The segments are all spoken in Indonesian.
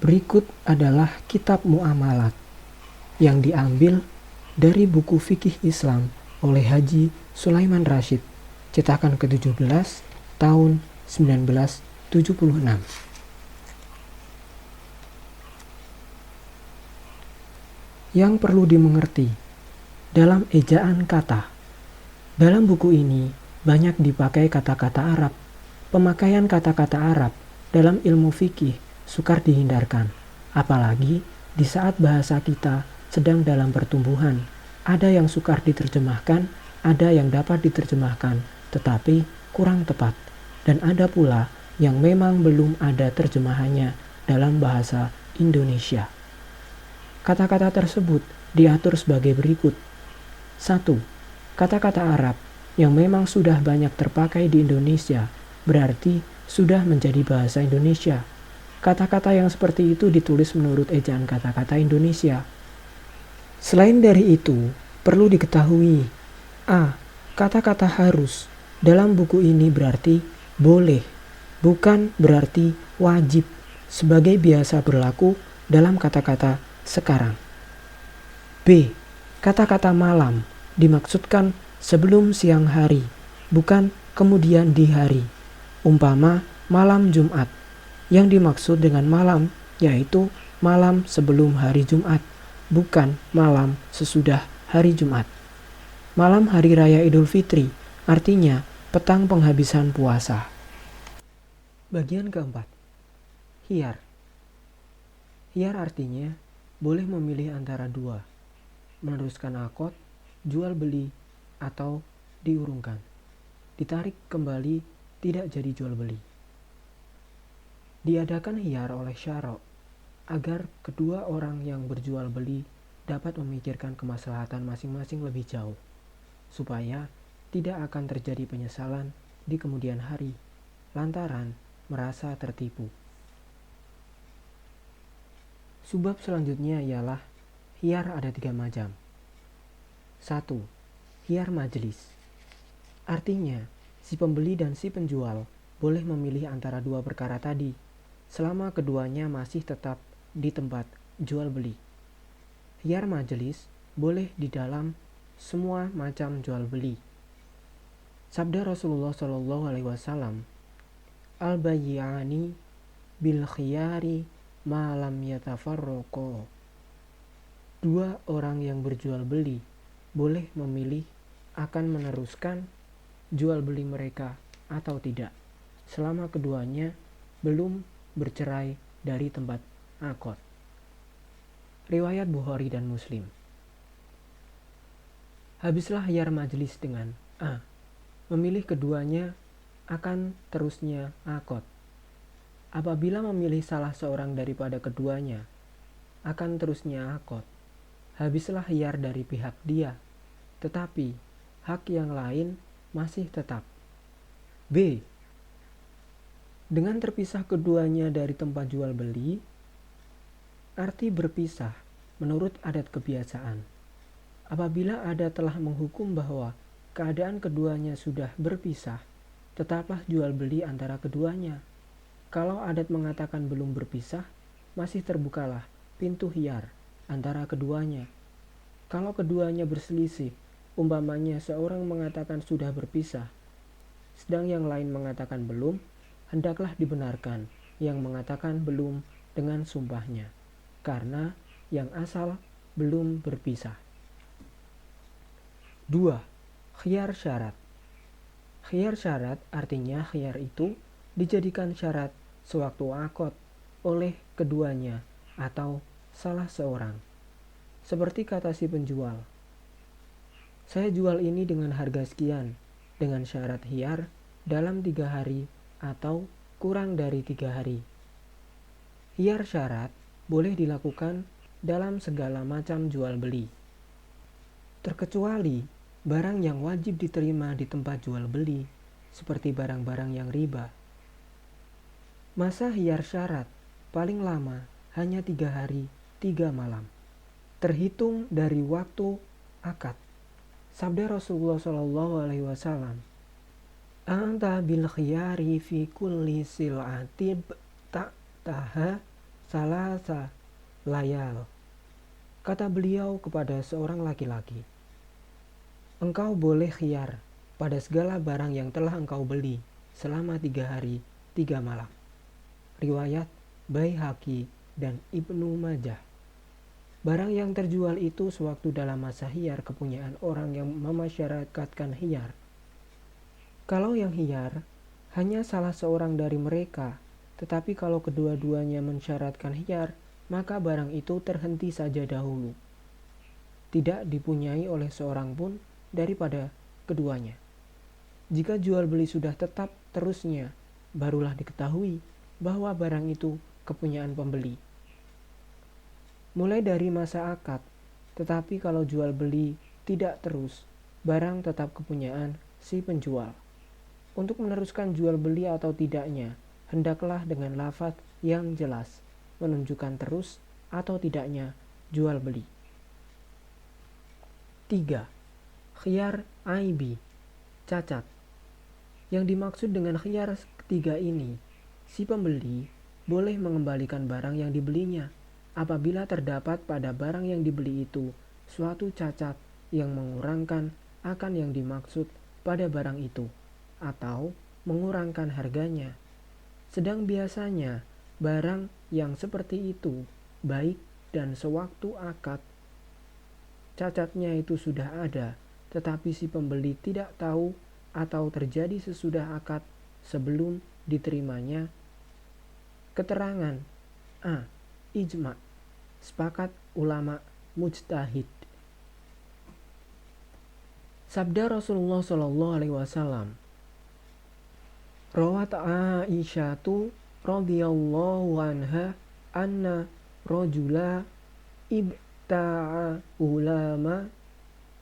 Berikut adalah kitab muamalat yang diambil dari buku Fikih Islam oleh Haji Sulaiman Rashid, cetakan ke-17 tahun 1976. Yang perlu dimengerti dalam ejaan kata. Dalam buku ini banyak dipakai kata-kata Arab. Pemakaian kata-kata Arab dalam ilmu fikih sukar dihindarkan, apalagi di saat bahasa kita sedang dalam pertumbuhan. Ada yang sukar diterjemahkan, ada yang dapat diterjemahkan, tetapi kurang tepat. Dan ada pula yang memang belum ada terjemahannya dalam bahasa Indonesia. Kata-kata tersebut diatur sebagai berikut. 1. Kata-kata Arab yang memang sudah banyak terpakai di Indonesia berarti sudah menjadi bahasa Indonesia. Kata-kata yang seperti itu ditulis menurut ejaan kata-kata Indonesia. Selain dari itu, perlu diketahui A. Kata-kata harus dalam buku ini berarti boleh, bukan berarti wajib, sebagai biasa berlaku dalam kata-kata sekarang. B. Kata-kata malam dimaksudkan sebelum siang hari, bukan kemudian di hari. Umpama malam Jumat, yang dimaksud dengan malam yaitu malam sebelum hari Jumat, bukan malam sesudah hari Jumat. Malam hari raya Idul Fitri artinya petang penghabisan puasa. Bagian keempat, khiyar. Khiyar artinya boleh memilih antara dua, meneruskan akad, jual beli, atau diurungkan. Ditarik kembali, tidak jadi jual beli. Diadakan khiyar oleh syara' agar kedua orang yang berjual beli dapat memikirkan kemaslahatan masing-masing lebih jauh, supaya tidak akan terjadi penyesalan di kemudian hari lantaran merasa tertipu. Subbab selanjutnya ialah khiyar ada 3 macam. 1. Khiyar majelis. Artinya, si pembeli dan si penjual boleh memilih antara dua perkara tadi, selama keduanya masih tetap di tempat jual beli. Khiyar majelis boleh di dalam semua macam jual beli. Sabda Rasulullah SAW, Al-bayyani bil khiyari ma lam yatafarraqa. Dua orang yang berjual beli boleh memilih akan meneruskan jual beli mereka atau tidak, selama keduanya belum bercerai dari tempat akad. Riwayat Bukhari dan Muslim. Habislah khiyar majelis dengan A. Memilih keduanya akan terusnya akad. Apabila memilih salah seorang daripada keduanya akan terusnya akad, habislah khiyar dari pihak dia, tetapi hak yang lain masih tetap. B. Dengan terpisah keduanya dari tempat jual beli, arti berpisah menurut adat kebiasaan. Apabila adat telah menghukum bahwa keadaan keduanya sudah berpisah, tetaplah jual beli antara keduanya. Kalau adat mengatakan belum berpisah, masih terbukalah pintu khiyar antara keduanya. Kalau keduanya berselisih, umpamanya seorang mengatakan sudah berpisah, sedang yang lain mengatakan belum, hendaklah dibenarkan yang mengatakan belum dengan sumpahnya, karena yang asal belum berpisah. 2. Khiyar syarat. Khiyar syarat artinya khiyar itu dijadikan syarat sewaktu akad oleh keduanya atau salah seorang. Seperti kata si penjual, saya jual ini dengan harga sekian, dengan syarat khiyar dalam 3 hari atau kurang dari 3 hari. Khiyar syarat boleh dilakukan dalam segala macam jual beli, terkecuali barang yang wajib diterima di tempat jual beli, seperti barang-barang yang riba. Masa khiyar syarat paling lama hanya 3 hari 3 malam, terhitung dari waktu akad. Sabda Rasulullah SAW, Anta bil khiyari fi kulli sil'atib ta'taha salasa layal. Kata beliau kepada seorang laki-laki, engkau boleh khiyar pada segala barang yang telah engkau beli selama 3 hari 3 malam. Riwayat Baihaqi dan Ibnu Majah. Barang yang terjual itu sewaktu dalam masa khiyar kepunyaan orang yang memasyarakatkan khiyar. Kalau yang khiyar hanya salah seorang dari mereka, tetapi kalau kedua-duanya mensyaratkan khiyar, maka barang itu terhenti saja dahulu. Tidak dipunyai oleh seorang pun daripada keduanya. Jika jual beli sudah tetap terusnya, barulah diketahui bahwa barang itu kepunyaan pembeli. Mulai dari masa akad, tetapi kalau jual beli tidak terus, barang tetap kepunyaan si penjual. Untuk meneruskan jual beli atau tidaknya, hendaklah dengan lafaz yang jelas, menunjukkan terus atau tidaknya jual beli. 3. Khiyar aibi, cacat. Yang dimaksud dengan khiyar ketiga ini, si pembeli boleh mengembalikan barang yang dibelinya apabila terdapat pada barang yang dibeli itu suatu cacat yang mengurangkan akan yang dimaksud pada barang itu atau mengurangkan harganya. Sedang biasanya barang yang seperti itu baik dan sewaktu akad cacatnya itu sudah ada, tetapi si pembeli tidak tahu atau terjadi sesudah akad sebelum diterimanya keterangan. A. Ijma, sepakat ulama mujtahid. Sabda Rasulullah SAW, rawat Aisyatu radhiyallahu anha anna rajula ibta'a ulama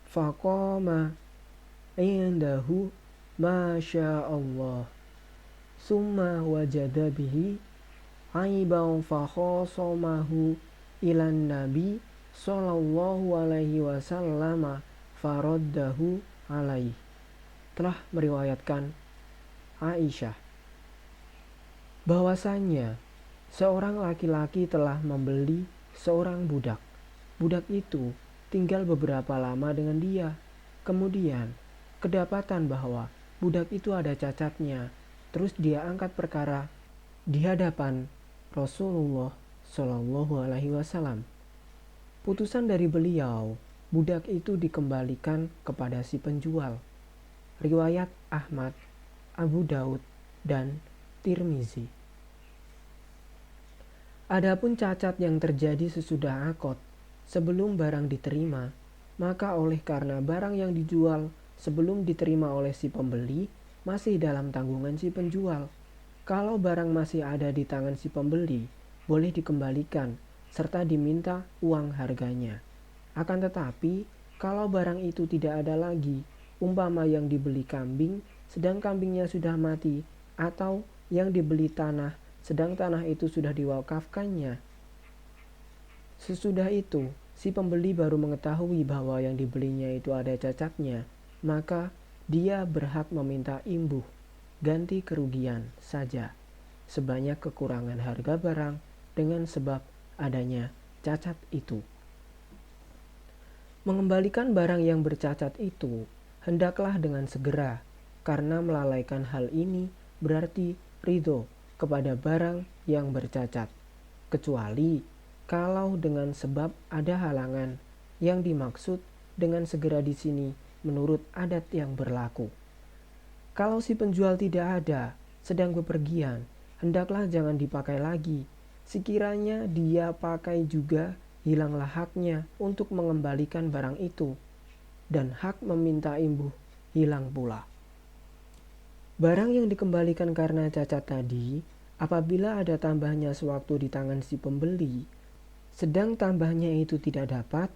faqama indahu masya Allah summa wajada bihi aiban fakhosomahu ilan nabi sallallahu alaihi wasallam faraddahu alaih. Telah meriwayatkan Aisyah bahwasanya seorang laki-laki telah membeli seorang budak. Budak itu tinggal beberapa lama dengan dia. Kemudian kedapatan bahwa budak itu ada cacatnya. Terus dia angkat perkara di hadapan Rasulullah Shallallahu Alaihi Wasallam. Putusan dari beliau, budak itu dikembalikan kepada si penjual. Riwayat Ahmad, Abu Daud, dan Tirmizi. Adapun cacat yang terjadi sesudah akad, sebelum barang diterima, maka oleh karena barang yang dijual sebelum diterima oleh si pembeli masih dalam tanggungan si penjual. Kalau barang masih ada di tangan si pembeli, boleh dikembalikan serta diminta uang harganya. Akan tetapi, kalau barang itu tidak ada lagi, umpama yang dibeli kambing, sedang kambingnya sudah mati, atau yang dibeli tanah, sedang tanah itu sudah diwakafkannya. Sesudah itu, si pembeli baru mengetahui bahwa yang dibelinya itu ada cacatnya, maka dia berhak meminta imbuh, ganti kerugian saja, sebanyak kekurangan harga barang dengan sebab adanya cacat itu. Mengembalikan barang yang bercacat itu hendaklah dengan segera, karena melalaikan hal ini berarti ridho kepada barang yang bercacat, kecuali kalau dengan sebab ada halangan. Yang dimaksud dengan segera di sini menurut adat yang berlaku. Kalau si penjual tidak ada, sedang bepergian, hendaklah jangan dipakai lagi. Sekiranya dia pakai juga, hilanglah haknya untuk mengembalikan barang itu, dan hak meminta imbuh hilang pula. Barang yang dikembalikan karena cacat tadi, apabila ada tambahnya sewaktu di tangan si pembeli, sedang tambahnya itu tidak dapat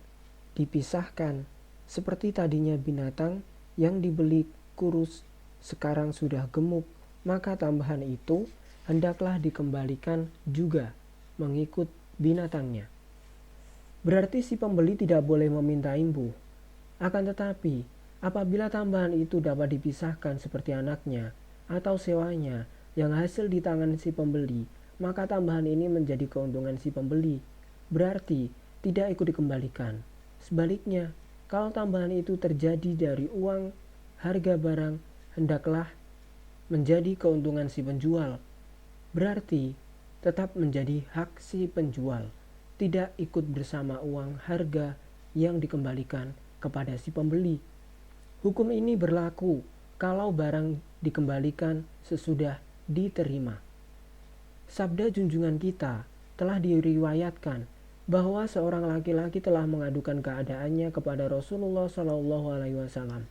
dipisahkan, seperti tadinya binatang yang dibeli kurus sekarang sudah gemuk, maka tambahan itu hendaklah dikembalikan juga mengikut binatangnya. Berarti si pembeli tidak boleh meminta imbuh. Akan tetapi, apabila tambahan itu dapat dipisahkan seperti anaknya atau sewanya yang hasil di tangan si pembeli, maka tambahan ini menjadi keuntungan si pembeli, berarti tidak ikut dikembalikan. Sebaliknya, kalau tambahan itu terjadi dari uang harga barang, hendaklah menjadi keuntungan si penjual, berarti tetap menjadi hak si penjual, tidak ikut bersama uang harga yang dikembalikan kepada si pembeli. Hukum ini berlaku kalau barang dikembalikan sesudah diterima. Sabda junjungan kita telah diriwayatkan bahwa seorang laki-laki telah mengadukan keadaannya kepada Rasulullah SAW.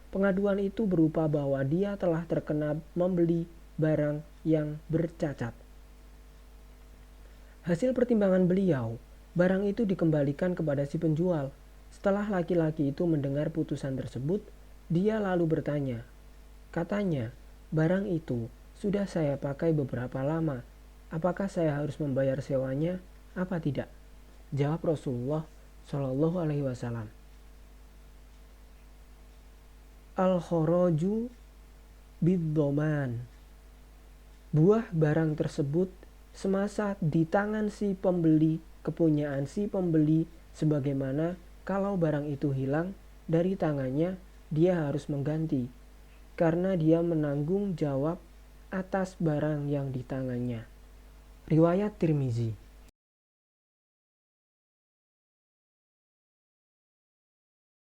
Pengaduan itu berupa bahwa dia telah terkena membeli barang yang bercacat. Hasil pertimbangan beliau, barang itu dikembalikan kepada si penjual. Setelah laki-laki itu mendengar putusan tersebut, dia lalu bertanya. Katanya, barang itu sudah saya pakai beberapa lama. Apakah saya harus membayar sewanya? Apa tidak? Jawab Rasulullah Shallallahu Alaihi Wasallam. Al-khoroju bid-doman. Buah barang tersebut semasa di tangan si pembeli, kepunyaan si pembeli, sebagaimana kalau barang itu hilang dari tangannya, dia harus mengganti, karena dia menanggung jawab atas barang yang di tangannya. Riwayat Tirmizi.